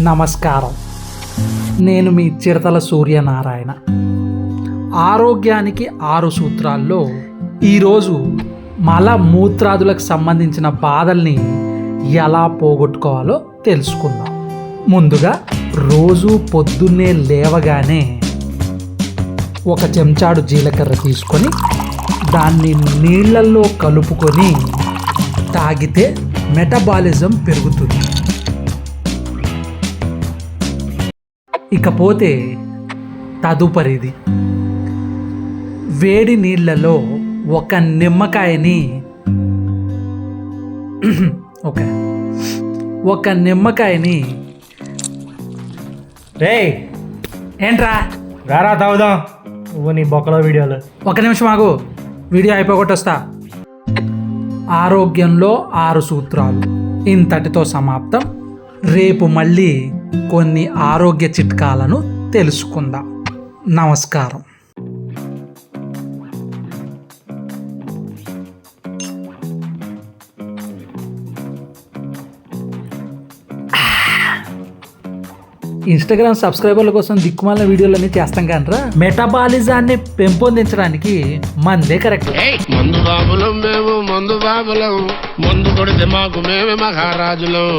నమస్కారం. నేను మీ చిరతల సూర్యనారాయణ. ఆరోగ్యానికి 6 సూత్రాల్లో ఈరోజు మలమూత్రాదులకు సంబంధించిన బాధల్ని ఎలా పోగొట్టుకోవాలో తెలుసుకుందాం. ముందుగా రోజు పొద్దున్నే లేవగానే 1 చెంచాడు జీలకర్ర తీసుకొని దాన్ని నీళ్ళల్లో కలుపుకొని తాగితే మెటబాలిజం పెరుగుతుంది. ఇకపోతే తదుపరిది, వేడి నీళ్ళలో 1 నిమ్మకాయని ఒక నిమ్మకాయని రే ఏంట్రా రారా తాగుదాం. నువ్వు నీ బొక్కలో వీడియోలు. 1 నిమిషం ఆగు, వీడియో అయిపోగొట్టొస్తా. ఆరోగ్యంలో 6 సూత్రాలు ఇంతటితో సమాప్తం. రేపు మళ్ళీ కొన్ని ఆరోగ్య చిట్కాలను తెలుసుకుందాం. నమస్కారం. ఇన్స్టాగ్రామ్ సబ్స్క్రైబర్ల కోసం దిక్కుమాలిన వీడియోలన్నీ చేస్తాం కానరా, మెటబాలిజాన్ని పెంపొందించడానికి మందే కరెక్ట్. మందు బాబులం మేము, మందు బాబులం, మందు కొడితే మాకు మేమే మహారాజులం.